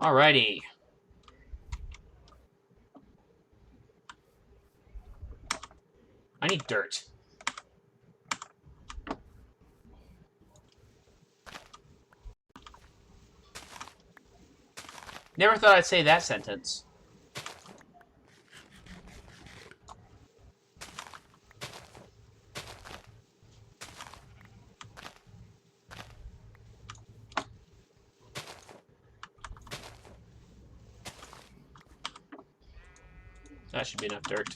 Alrighty. I need dirt. Never thought I'd say that sentence. That should be enough dirt.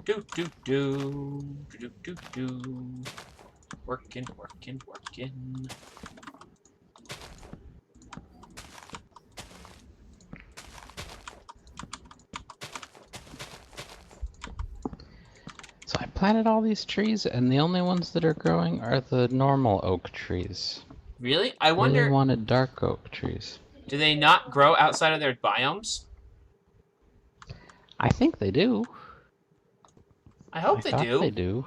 Do do do do do do. Working, working, working. So I planted all these trees, and the only ones that are growing are the normal oak trees. Really? I Really wonder, wanted dark oak trees. do they not grow outside of their biomes? I think they do. I hope I they thought do. they do.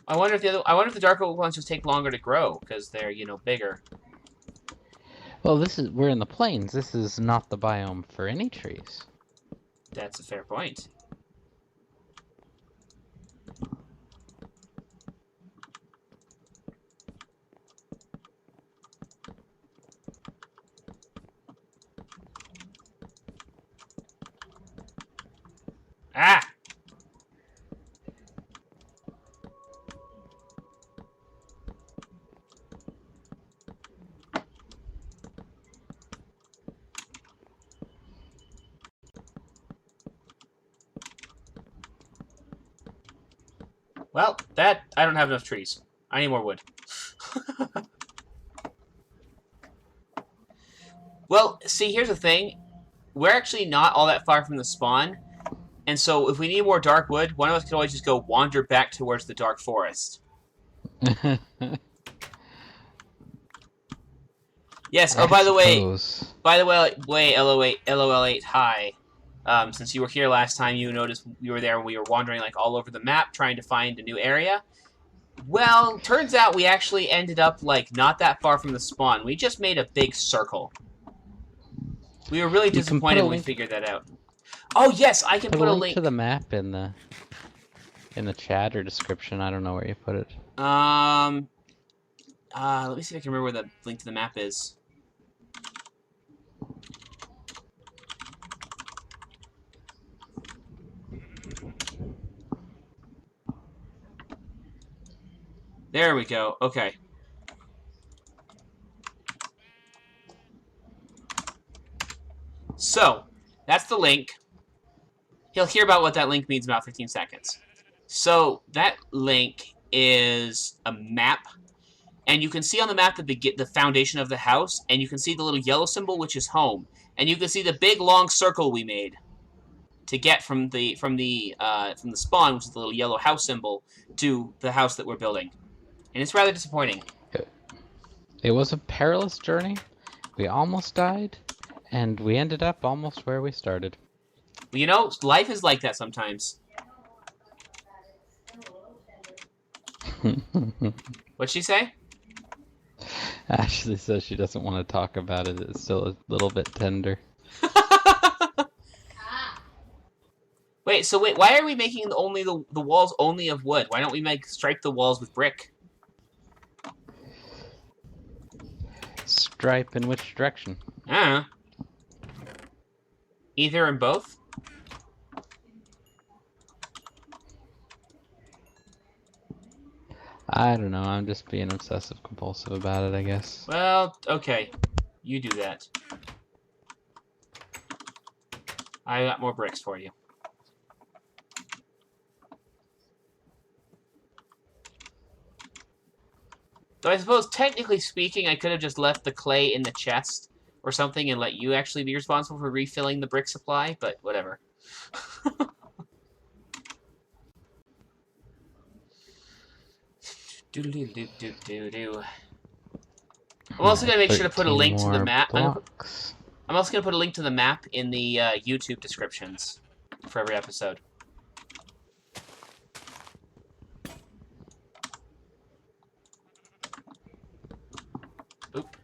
I wonder if the dark oak ones just take longer to grow because they're, you know, bigger. Well, we're in the plains. This is not the biome for any trees. That's a fair point. Ah! Well, I don't have enough trees. I need more wood. Well, see, here's the thing. We're actually not all that far from the spawn. And so if we need more dark wood, one of us could always just go wander back towards the dark forest. Yes, oh, by the way, LOL8, hi. Since you were here last time, you noticed we were there and we were wandering like all over the map trying to find a new area. Well, turns out we actually ended up like not that far from the spawn. We just made a big circle. We were really disappointed when we figured that out. Oh yes, I can put a link to the map in the chat or description. I don't know where you put it. Let me see if I can remember where the link to the map is. There we go. Okay. So, that's the link. He'll hear about what that link means in about 15 seconds. So, that link is a map. And you can see on the map the foundation of the house. And you can see the little yellow symbol, which is home. And you can see the big, long circle we made to get from the spawn, which is the little yellow house symbol, to the house that we're building. And it's rather disappointing. It was a perilous journey. We almost died, and we ended up almost where we started. Well, you know, life is like that sometimes. What'd she say? Ashley says she doesn't want to talk about it. It's still a little bit tender. Wait, why are we making the walls only of wood? Why don't we stripe the walls with brick? Stripe in which direction? I don't know. Either in both? I don't know. I'm just being obsessive compulsive about it, I guess. Well, okay. You do that. I got more bricks for you. Though I suppose, technically speaking, I could have just left the clay in the chest or something and let you actually be responsible for refilling the brick supply, but whatever. Do-do-do-do-do-do. I'm also going to make sure to put a link to the map. I'm also going to put a link to the map in the YouTube descriptions for every episode. Oop.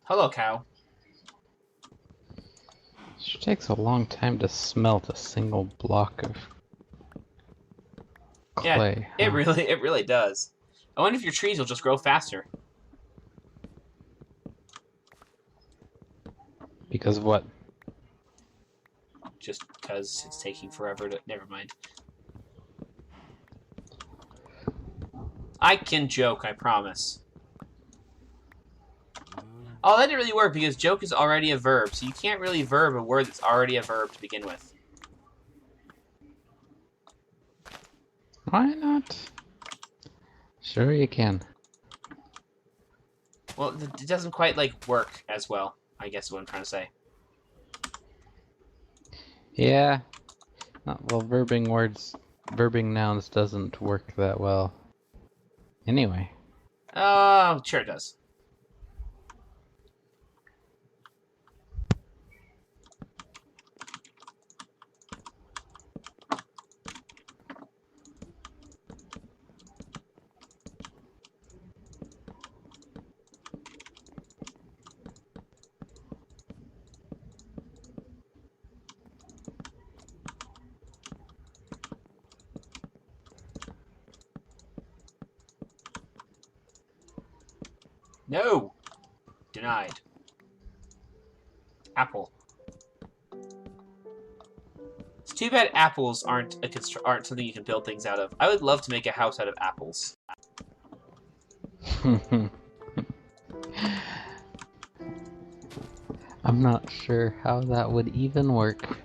Hello, cow. It takes a long time to smelt a single block of clay. Yeah, it really does. I wonder if your trees will just grow faster. Because of what? Just because it's taking forever to... Never mind. I can joke, I promise. Oh, that didn't really work because joke is already a verb, so you can't really verb a word that's already a verb to begin with. Why not? Sure you can. Well, it doesn't quite, like, work as well, I guess is what I'm trying to say. Yeah. Well, verbing nouns doesn't work that well. Anyway. Oh, sure it does. No! Denied. Apple. It's too bad apples aren't something you can build things out of. I would love to make a house out of apples. I'm not sure how that would even work.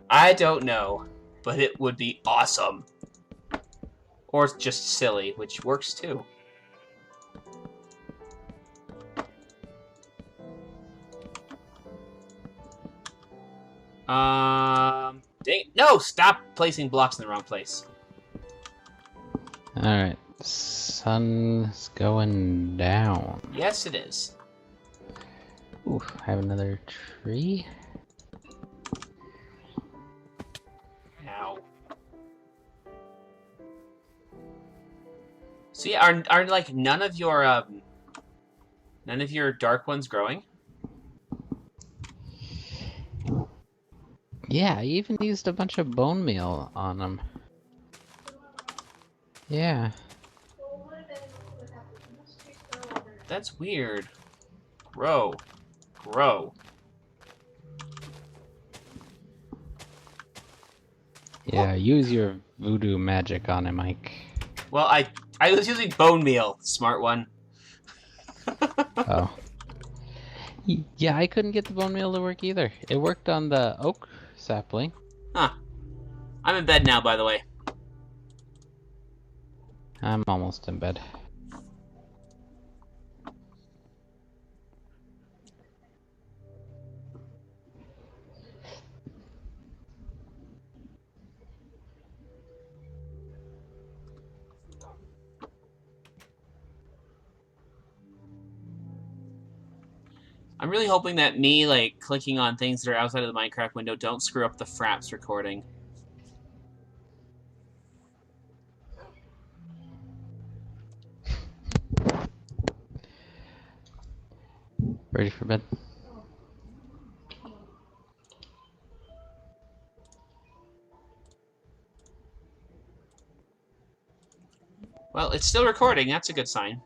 I don't know, but it would be awesome. Or just silly, which works too. Dang it. No! Stop placing blocks in the wrong place. Alright. Sun's going down. Yes, it is. Ooh, I have another tree. Ow. So yeah, are like none of your dark ones growing? Yeah, I even used a bunch of bone meal on them. Yeah. That's weird. Grow. Grow. Yeah, use your voodoo magic on him, Mike. Well, I was using bone meal, smart one. Oh. Yeah, I couldn't get the bone meal to work either. It worked on the oak sapling. Huh. I'm in bed now, by the way. I'm almost in bed. I'm really hoping that me, like, clicking on things that are outside of the Minecraft window don't screw up the Fraps recording. Ready for bed? Well, it's still recording. That's a good sign.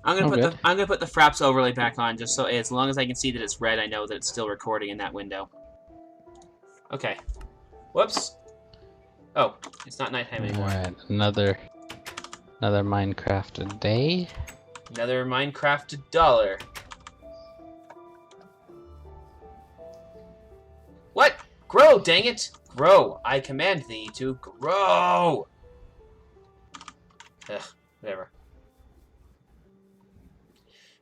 I'm gonna Oh, put good. I'm gonna put the Fraps overlay back on just so as long as I can see that it's red, I know that it's still recording in that window. Okay. Whoops. Oh, it's not nighttime anymore. Alright, another Minecraft day. Another Minecraft dollar. What? Grow, dang it! Grow. I command thee to grow! Ugh, whatever.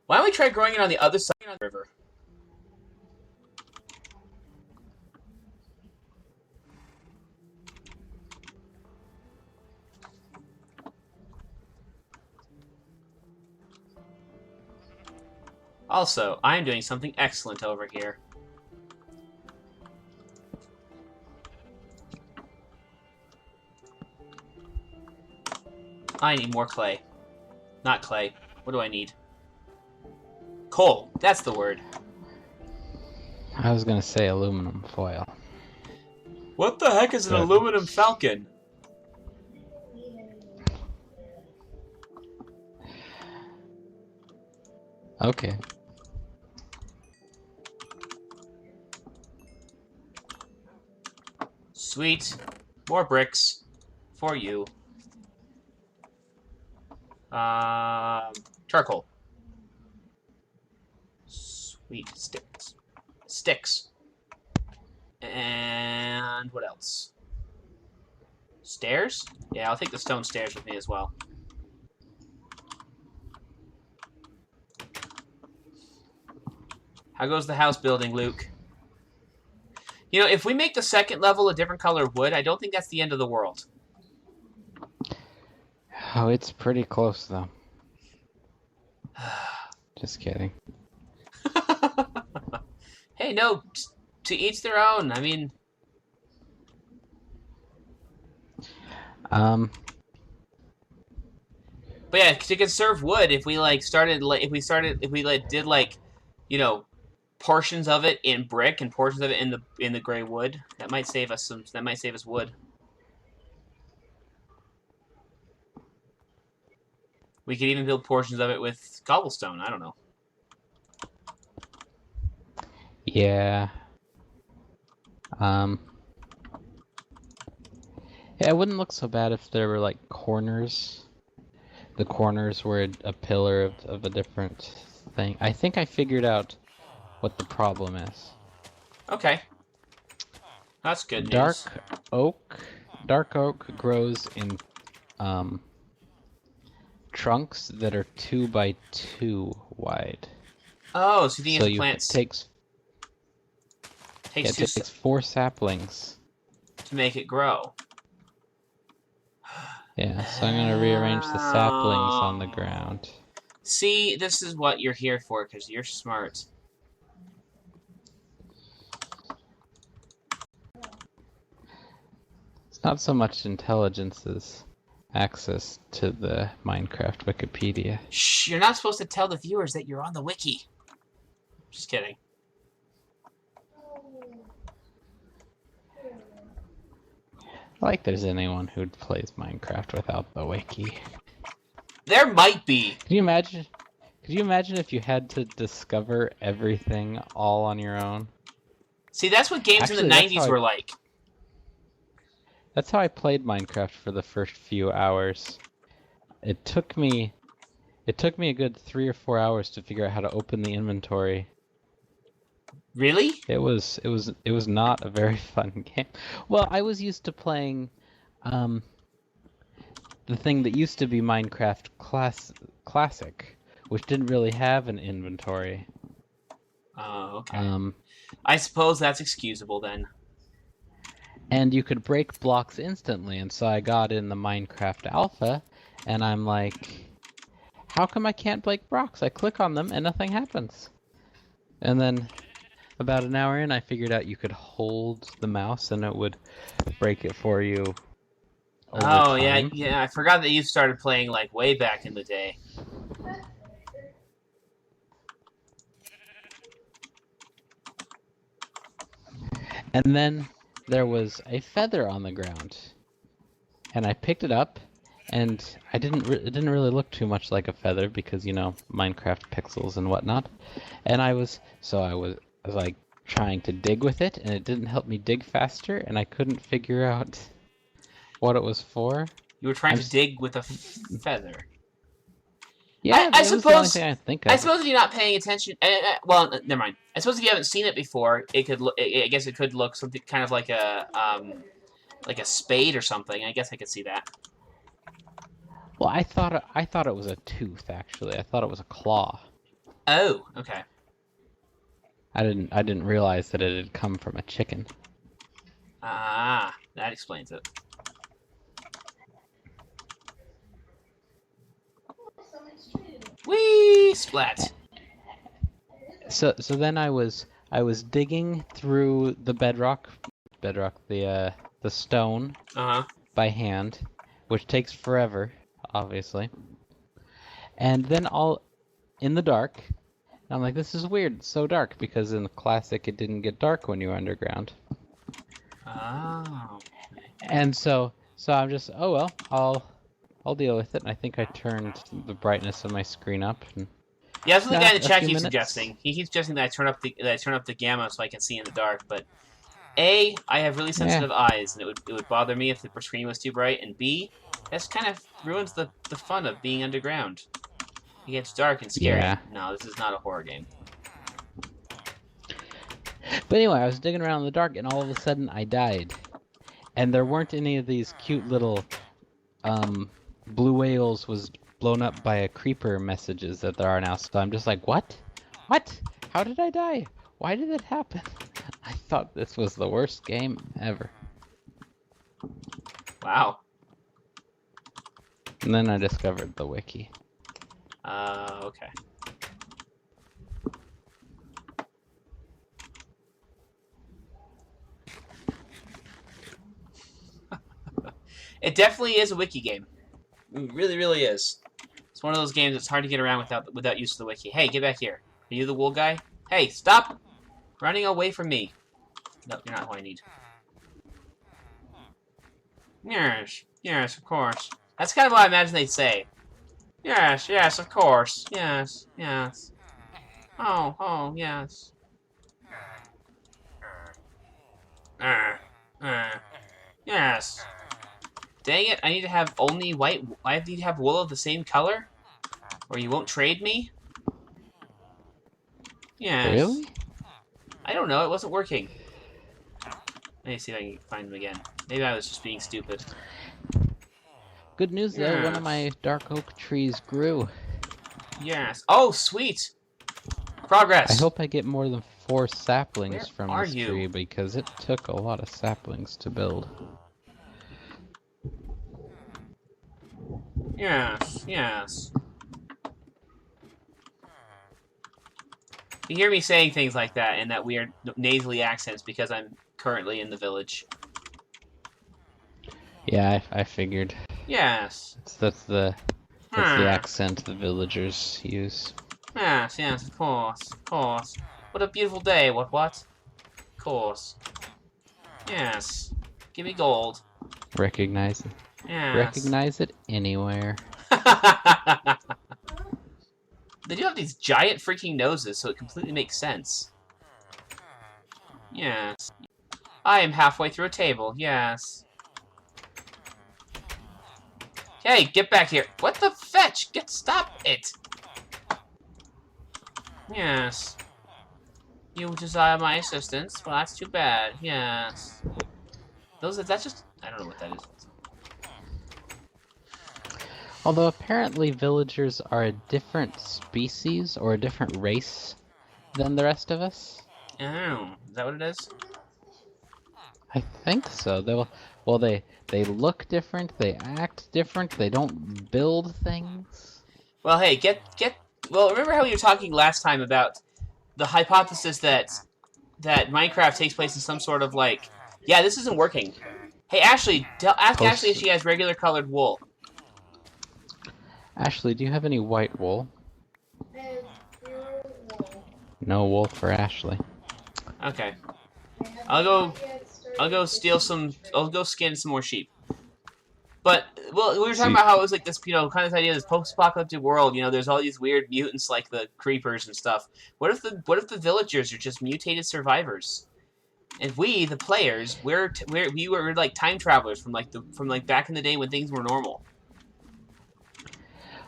Why don't we try growing it on the other side of the river? Also, I am doing something excellent over here. I need more clay. Not clay. What do I need? Coal. That's the word. I was gonna say aluminum foil. What the heck is an Good. aluminum falcon? Okay. Sweet. More bricks. For you. Charcoal. Sweet. Sticks. Sticks. And what else? Stairs? Yeah, I'll take the stone stairs with me as well. How goes the house building, Luke? You know, if we make the second level a different color wood, I don't think that's the end of the world. Oh, it's pretty close though. Just kidding. Hey, no, to each their own. I mean, but yeah, to conserve wood, if we did like, you know, portions of it in brick and portions of it in the gray wood, that might save us some. That might save us wood. We could even build portions of it with cobblestone. I don't know. Yeah. Yeah, it wouldn't look so bad if there were like corners. The corners were a pillar of a different thing. I think I figured out what the problem is. Okay. That's good Dark news. Dark oak grows in trunks that are 2 by 2 wide. Oh, so you think So it it takes takes 4 saplings. to make it grow. Yeah, so I'm gonna rearrange the saplings on the ground. See, this is what you're here for, because you're smart. It's not so much intelligence as access to the Minecraft Wikipedia. Shh, you're not supposed to tell the viewers that you're on the wiki. Just kidding. Like there's anyone who plays Minecraft without the wiki. There might be. Can you imagine? Could you imagine if you had to discover everything all on your own? See, that's what games in the 90s were like. That's how I played Minecraft for the first few hours. It took me a good 3 or 4 hours to figure out how to open the inventory. Really? It was not a very fun game. Well, I was used to playing the thing that used to be Minecraft Classic, which didn't really have an inventory. Oh, okay. I suppose that's excusable then. And you could break blocks instantly, and so I got in the Minecraft Alpha, and I'm like, how come I can't break blocks? I click on them and nothing happens. And then about an hour in, I figured out you could hold the mouse and it would break it for you over time. Yeah, I forgot that you started playing like way back in the day. And then there was a feather on the ground. And I picked it up, and it didn't really look too much like a feather because, you know, Minecraft pixels and whatnot. And I was like trying to dig with it, and it didn't help me dig faster, and I couldn't figure out what it was for. You were trying to dig with a feather. Yeah, I it was the only suppose. thing I think of. I suppose if you're not paying attention. Well, never mind. I suppose if you haven't seen it before, it could. I guess it could look something kind of like a spade or something. I guess I could see that. Well, I thought it was a tooth actually. I thought it was a claw. Oh, okay. I didn't realize that it had come from a chicken. Ah, that explains it. Whee! Splat. So then I was digging through the bedrock, the stone by hand, which takes forever, obviously. And then all in the dark, I'm like, this is weird. It's so dark because in the classic it didn't get dark when you were underground. Oh. And so I'm just, oh well, I'll deal with it. And I think I turned the brightness of my screen up. And Yeah, that's what the guy in the chat keeps minutes. suggesting. He keeps suggesting that I turn up the gamma so I can see in the dark. But A, I have really sensitive eyes, and it would bother me if the screen was too bright. And B, that kind of ruins the fun of being underground. It gets dark and scary. Yeah. No, this is not a horror game. But anyway, I was digging around in the dark, and all of a sudden I died. And there weren't any of these cute little blue whales was blown up by a creeper messages that there are now. So I'm just like, what? What? How did I die? Why did it happen? I thought this was the worst game ever. Wow. And then I discovered the wiki. Okay. It definitely is a wiki game. It really, really is. It's one of those games that's hard to get around without use of the wiki. Hey, get back here. Are you the wool guy? Hey, stop running away from me. No, you're not who I need. Yes, yes, of course. That's kind of what I imagine they'd say. Yes, yes, of course. Yes, yes. Oh, yes. Yes. Dang it, I need to have only white... I need to have wool of the same color? Or you won't trade me? Yes. Really? I don't know, it wasn't working. Let me see if I can find them again. Maybe I was just being stupid. Good news though, one of my dark oak trees grew. Yes. Oh, sweet! Progress! I hope I get more than 4 saplings from are this you? tree because it took a lot of saplings to build. Yes, yes. You hear me saying things like that in that weird nasally accents because I'm currently in the village. Yeah, I figured. Yes. That's the accent the villagers use. Yes, yes, of course, of course. What a beautiful day, what? Of course. Yes. Give me gold. Recognize it. Yes. Recognize it anywhere. They do have these giant freaking noses, so it completely makes sense. Yes. I am halfway through a table, yes. Hey, get back here. What the fetch? Stop it. Yes. You desire my assistance? Well, that's too bad. Yes. That's just... I don't know what that is. Although apparently villagers are a different species or a different race than the rest of us. Oh, is that what it is? I think so. They look different, they act different, they don't build things. Well, hey, well, remember how we were talking last time about the hypothesis that Minecraft takes place in some sort of like... Yeah, this isn't working. Hey, Ashley, ask Ashley if she has regular colored wool. Ashley, do you have any white wool? No wool for Ashley. Okay. I'll go steal some... I'll go skin some more sheep. But, well, we were talking See- about how it was like this, kind of this idea of this post-apocalyptic world. There's all these weird mutants like the creepers and stuff. What if the villagers are just mutated survivors? And we, the players, we were like time travelers from back in the day when things were normal.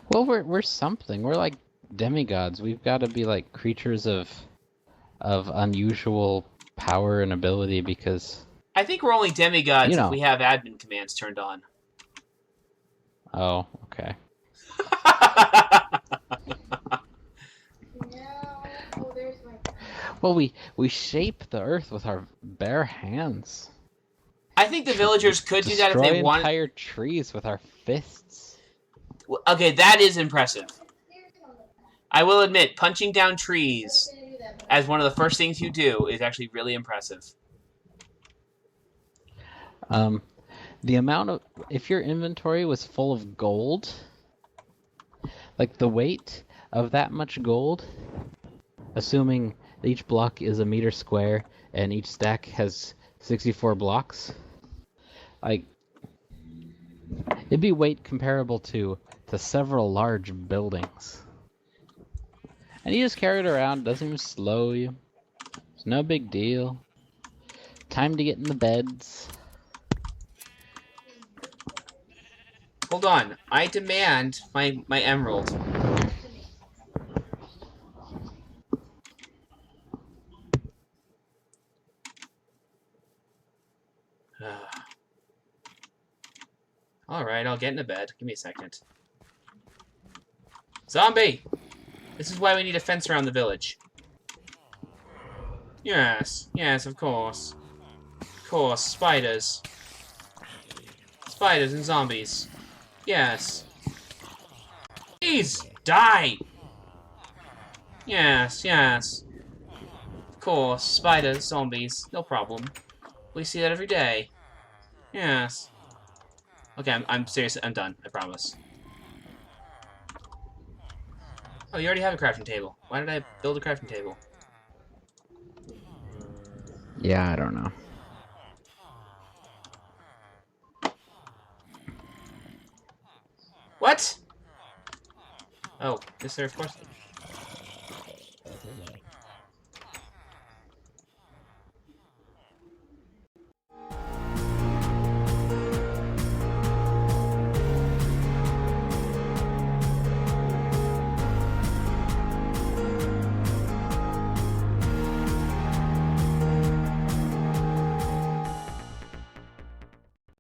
Well, we're something. We're like demigods. We've got to be like creatures of unusual power and ability because. I think we're only demigods You know. if we have admin commands turned on. Oh, okay. Well, we shape the earth with our bare hands. I think the villagers could do that if Destroy they wanted. entire trees with our fists. Okay, that is impressive. I will admit, punching down trees as one of the first things you do is actually really impressive. The amount of if your inventory was full of gold, like the weight of that much gold, assuming each block is a meter square and each stack has 64 blocks, like it'd be weight comparable to several large buildings. And you just carry it around, doesn't even slow you. It's no big deal. Time to get in the beds. Hold on, I demand my emerald. Alright, I'll get into bed. Give me a second. Zombie! This is why we need a fence around the village. Yes, of course. Of course, spiders. Spiders and zombies. Yes. Please, die! Yes. Of course, spiders, zombies, no problem. We see that every day. Yes. Okay, I'm serious. I'm done. I promise. Oh, you already have a crafting table. Why did I build a crafting table? Yeah, I don't know. What? Oh, yes, sir, of course.